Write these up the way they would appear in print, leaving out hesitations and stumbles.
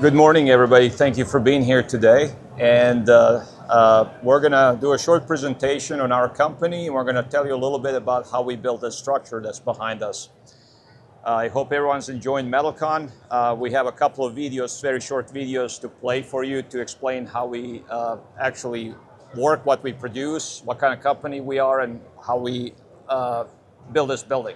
Good morning, everybody. Thank you for being here today. And we're going to do a short presentation on our company. And we're going to tell you a little bit about how we built this structure that's behind us. I hope everyone's enjoying MetalCon. We have a couple of videos, very short videos to play for you to explain how we actually work, what we produce, what kind of company we are, and how we build this building.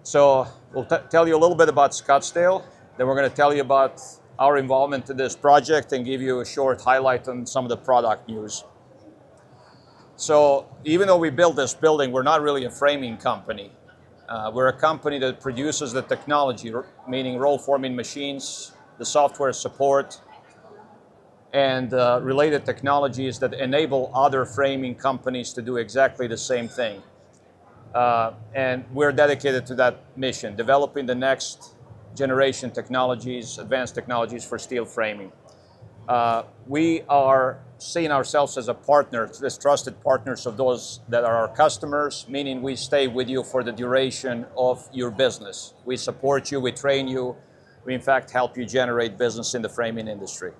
So we'll tell you a little bit about Scottsdale. Then we're going to tell you about our involvement in this project and give you a short highlight on some of the product news. So even though we built this building, we're not really a framing company. We're a company that produces the technology, meaning roll forming machines, the software support, and related technologies that enable other framing companies to do exactly the same thing. And we're dedicated to that mission, developing the next generation technologies, advanced technologies for steel framing. We are seeing ourselves as a partner, as trusted partners of those that are our customers, meaning we stay with you for the duration of your business. We support you, we train you, we in fact help you generate business in the framing industry.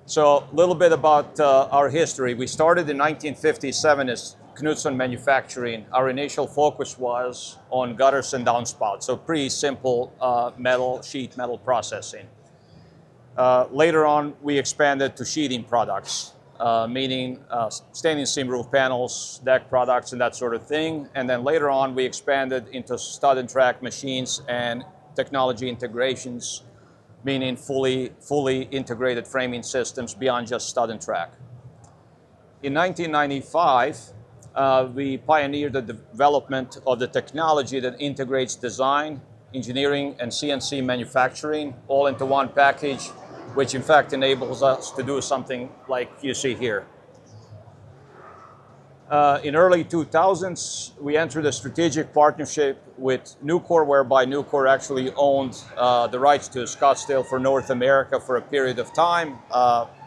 So a little bit about our history. We started in 1957 as Knutson Manufacturing. Our initial focus was on gutters and downspouts, so pretty simple sheet metal processing. Later on, we expanded to sheeting products, meaning standing seam roof panels, deck products, and that sort of thing. And then later on, we expanded into stud and track machines and technology integrations, meaning fully integrated framing systems beyond just stud and track. In 1995, we pioneered the development of the technology that integrates design, engineering, and CNC manufacturing all into one package, which in fact enables us to do something like you see here. In early 2000s, we entered a strategic partnership with Nucor, whereby Nucor actually owned the rights to Scottsdale for North America for a period of time.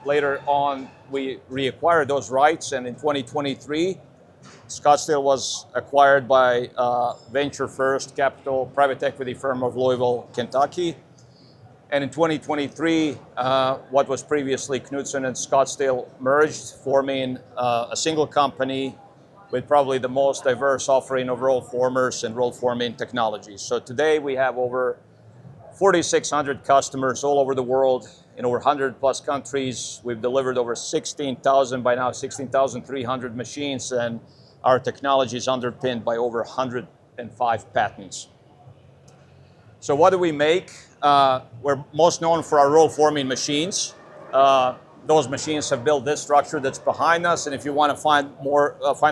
Later on, we reacquired those rights, and in 2023, Scottsdale was acquired by Venture First Capital, private equity firm of Louisville, Kentucky. And in 2023, what was previously Knutson and Scottsdale merged, forming a single company with probably the most diverse offering of roll formers and roll forming technologies. So today we have over 4,600 customers all over the world in over 100 plus countries. We've delivered over 16,300 machines, and our technology is underpinned by over 105 patents. So what do we make? We're most known for our roll forming machines. Those machines have built this structure that's behind us, and if you want to find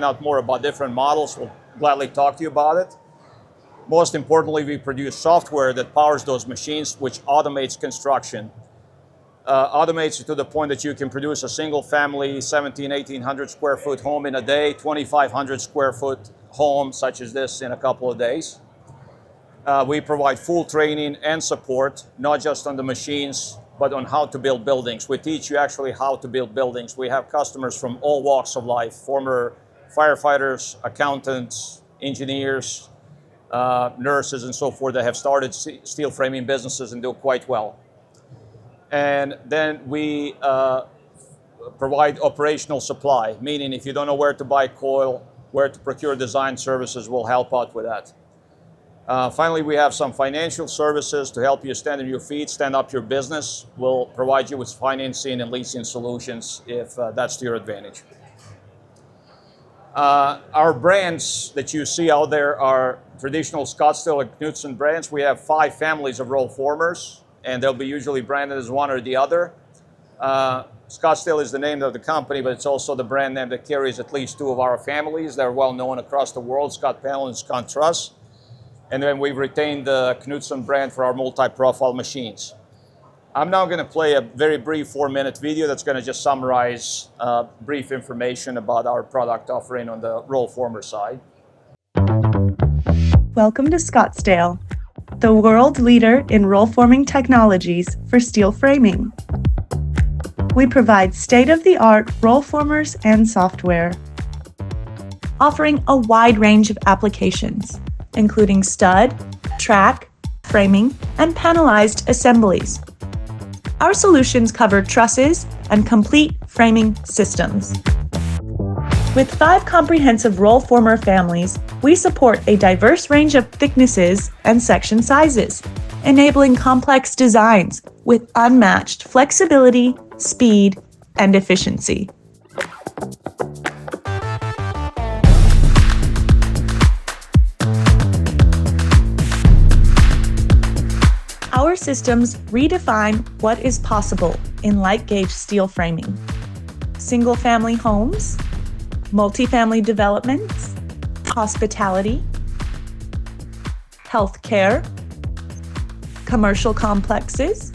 out more about different models, we'll gladly talk to you about it. Most importantly, we produce software that powers those machines, which automates construction. Automates it to the point that you can produce a single family 1,800 square foot home in a day, 2,500 square foot home such as this in a couple of days. We provide full training and support, not just on the machines, but on how to build buildings. We teach you actually how to build buildings. We have customers from all walks of life, former firefighters, accountants, engineers, nurses, and so forth that have started steel framing businesses and do quite well. And then we provide operational supply, meaning if you don't know where to buy coil, where to procure design services, we'll help out with that. Finally, we have some financial services to help you stand on your feet, stand up your business. We'll provide you with financing and leasing solutions if that's to your advantage. Our brands that you see out there are traditional Scottsdale and Knutson brands. We have 5 families of roll formers, and they'll be usually branded as one or the other. Scottsdale is the name of the company, but it's also the brand name that carries at least 2 of our families. They're well known across the world, Scott Panel and Scott Truss. And then we've retained the Knutson brand for our multi-profile machines. I'm now going to play a very brief 4-minute video that's going to just summarize brief information about our product offering on the roll former side. Welcome to Scottsdale, the world leader in roll forming technologies for steel framing. We provide state-of-the-art roll formers and software, offering a wide range of applications, including stud, track, framing, and panelized assemblies. Our solutions cover trusses and complete framing systems. With 5 comprehensive roll former families, we support a diverse range of thicknesses and section sizes, enabling complex designs with unmatched flexibility, speed, and efficiency. Our systems redefine what is possible in light gauge steel framing. Single-family homes, multifamily developments, hospitality, healthcare, commercial complexes,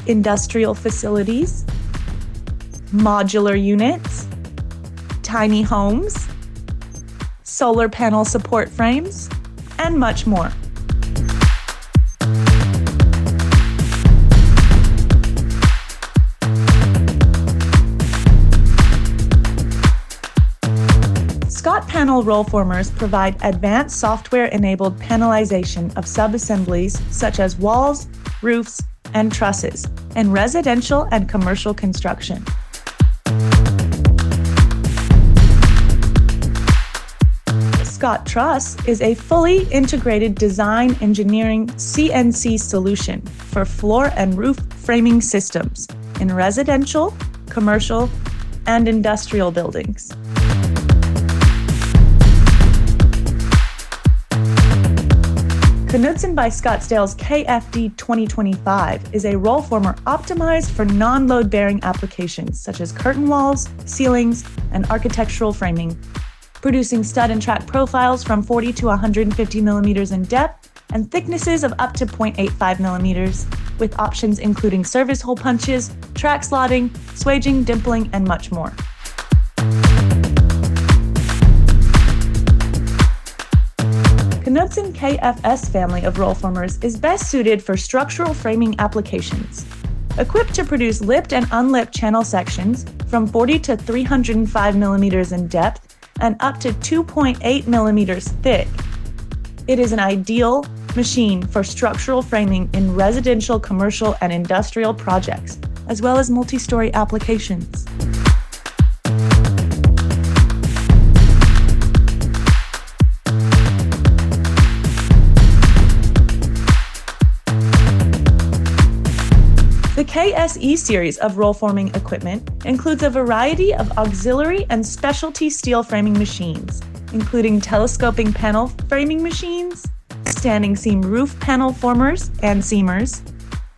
industrial facilities, modular units, tiny homes, solar panel support frames, and much more. Scott Panel roll formers provide advanced software-enabled panelization of subassemblies such as walls, roofs, and trusses in residential and commercial construction. Scott Truss is a fully integrated design engineering CNC solution for floor and roof framing systems in residential, commercial, and industrial buildings. Knudsen by Scottsdale's KFD 2025 is a roll former optimized for non-load bearing applications such as curtain walls, ceilings, and architectural framing, producing stud and track profiles from 40 to 150 millimeters in depth and thicknesses of up to 0.85 millimeters, with options including service hole punches, track slotting, swaging, dimpling, and much more. Knudsen KFS family of roll formers is best suited for structural framing applications. Equipped to produce lipped and unlipped channel sections from 40 to 305 millimeters in depth and up to 2.8 millimeters thick, it is an ideal machine for structural framing in residential, commercial, and industrial projects, as well as multi-story applications. The KSE series of roll forming equipment includes a variety of auxiliary and specialty steel framing machines, including telescoping panel framing machines, standing seam roof panel formers and seamers,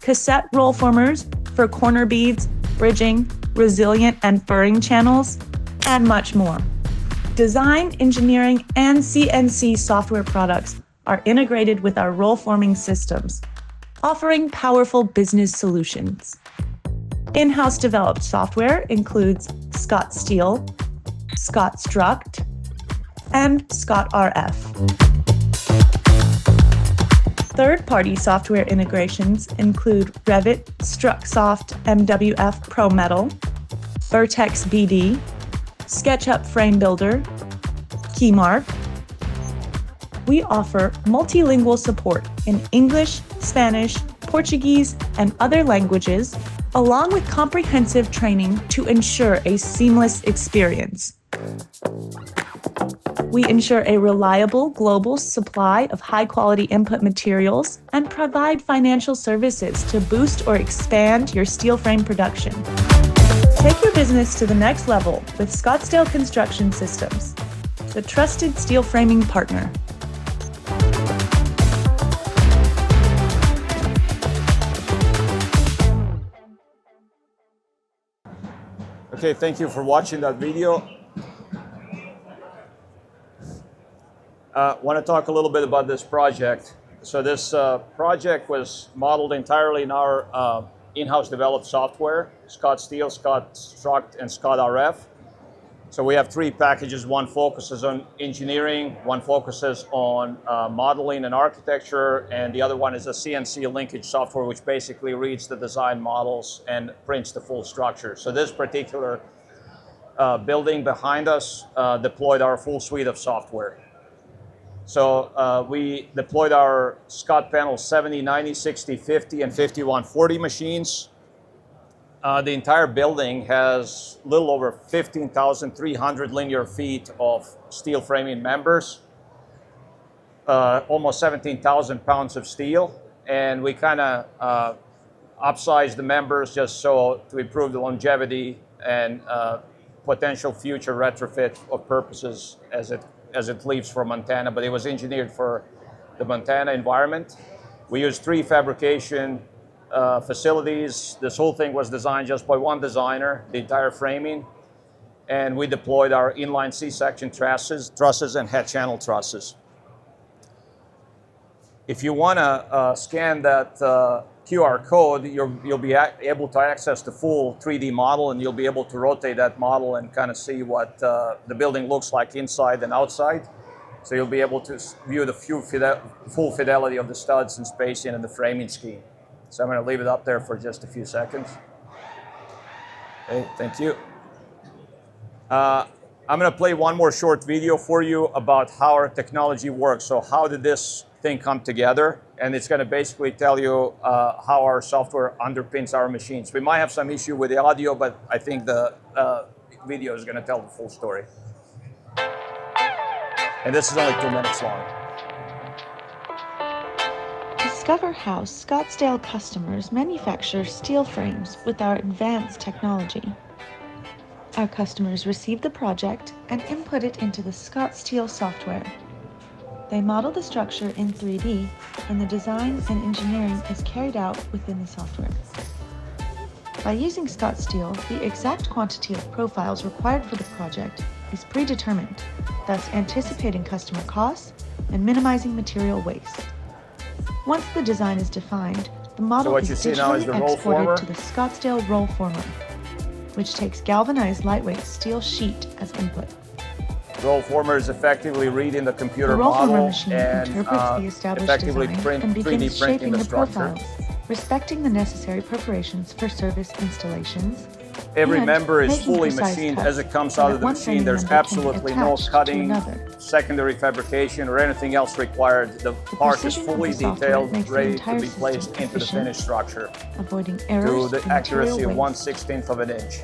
cassette roll formers for corner beads, bridging, resilient and furring channels, and much more. Design, engineering, and CNC software products are integrated with our roll forming systems, offering powerful business solutions. In-house developed software includes Scott Steel, Scott Struct, and Scott RF. Third-party software integrations include Revit, StructSoft MWF Pro Metal, Vertex BD, SketchUp Frame Builder, Keymark. We offer multilingual support in English, Spanish, Portuguese, and other languages, along with comprehensive training to ensure a seamless experience. We ensure a reliable global supply of high-quality input materials and provide financial services to boost or expand your steel frame production. Take your business to the next level with Scottsdale Construction Systems, the trusted steel framing partner. Okay, thank you for watching that video. Want to talk a little bit about this project. So this project was modeled entirely in our in-house developed software, Scott Steel, Scott Struct, and Scott RF. So we have 3 packages. One focuses on engineering, one focuses on modeling and architecture, and the other one is a CNC linkage software, which basically reads the design models and prints the full structure. So this particular building behind us deployed our full suite of software. So we deployed our Scott panel 70, 90, 60, 50, and 5140 machines. The entire building has a little over 15,300 linear feet of steel framing members, almost 17,000 pounds of steel, and we kind of upsized the members just so to improve the longevity and potential future retrofit of purposes as it leaves for Montana, but it was engineered for the Montana environment. We used 3 fabrication facilities. This whole thing was designed just by one designer, the entire framing, and we deployed our inline C-section trusses and head channel trusses. If you want to scan that QR code, you'll be able to access the full 3D model, and you'll be able to rotate that model and kind of see what the building looks like inside and outside. So you'll be able to view the full fidelity of the studs and spacing and the framing scheme. So I'm going to leave it up there for just a few seconds. Okay, thank you. I'm going to play one more short video for you about how our technology works. So how did this thing come together? And it's going to basically tell you how our software underpins our machines. We might have some issue with the audio, but I think the video is going to tell the full story. And this is only 2 minutes long. Discover how Scottsdale customers manufacture steel frames with our advanced technology. Our customers receive the project and input it into the Scottsdale software. They model the structure in 3D, and the design and engineering is carried out within the software. By using Scottsdale, the exact quantity of profiles required for the project is predetermined, thus anticipating customer costs and minimizing material waste. Once the design is defined, the model is digitally exported to the Scottsdale roll former, which takes galvanized lightweight steel sheet as input. Roll former is effectively reading the computer roll model former machine and interprets the established design and begins shaping the profiles, respecting the necessary preparations for service installations. Every member is making fully precise machined cuts as it comes so out that of the one machine. framing There's member can be absolutely no attached to cutting, another. secondary fabrication, or anything else required. The part is precision of fully the software detailed, makes the ready to entire be placed system into the efficient, finished structure avoiding to errors the and accuracy of material waste. 1/16 of an inch.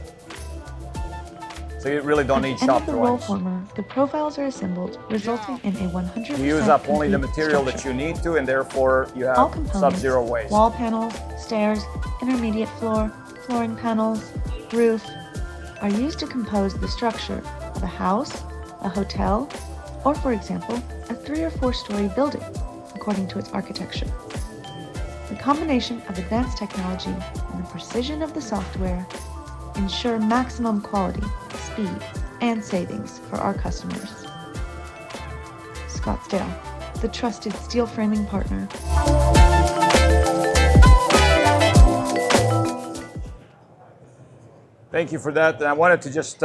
So you really don't need At the shop end of the roll drawings. former, the profiles are assembled, resulting in a 100% You use up only the complete material that structure. you need to, and therefore you All have components, sub-zero waste. wall panels, stairs, intermediate floor, flooring panels, roof, are used to compose the structure of a house, a hotel, or for example, a 3 or 4 story building, according to its architecture. The combination of advanced technology and the precision of the software ensure maximum quality, speed, and savings for our customers. Scottsdale, the trusted steel framing partner. Thank you for that. And I wanted to just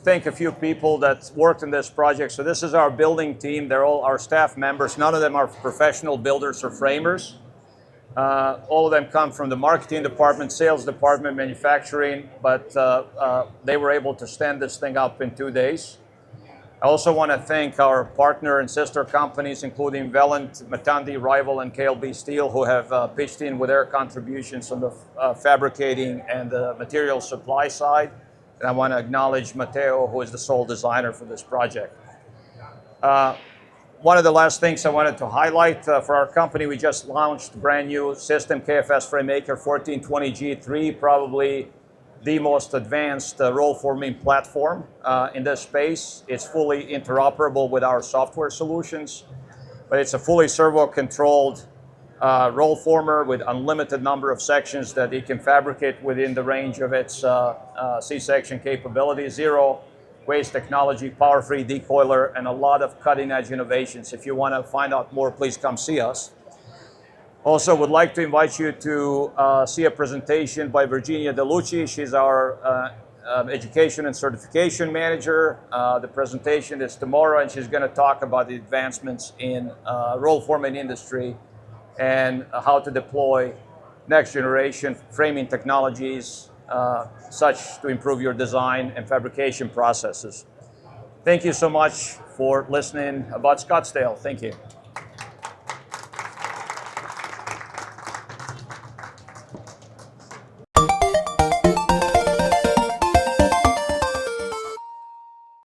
thank a few people that worked in this project. So this is our building team. They're all our staff members. None of them are professional builders or framers. All of them come from the marketing department, sales department, manufacturing, but they were able to stand this thing up in 2 days. I also want to thank our partner and sister companies, including Velant, Matandi, Rival, and KLB Steel, who have pitched in with their contributions on the fabricating and the material supply side. And I want to acknowledge Matteo, who is the sole designer for this project. One of the last things I wanted to highlight for our company, we just launched a brand new system, KFS FrameMaker 1420G3, probably the most advanced roll forming platform in this space. It's fully interoperable with our software solutions, but it's a fully servo-controlled roll former with unlimited number of sections that it can fabricate within the range of its C-section capability, zero waste technology, power-free decoiler, and a lot of cutting-edge innovations. If you want to find out more, please come see us. Also, would like to invite you to see a presentation by Virginia DeLucci. She's our education and certification manager. The presentation is tomorrow, and she's going to talk about the advancements in roll forming industry and how to deploy next generation framing technologies such to improve your design and fabrication processes. Thank you so much for listening about Scottsdale. Thank you.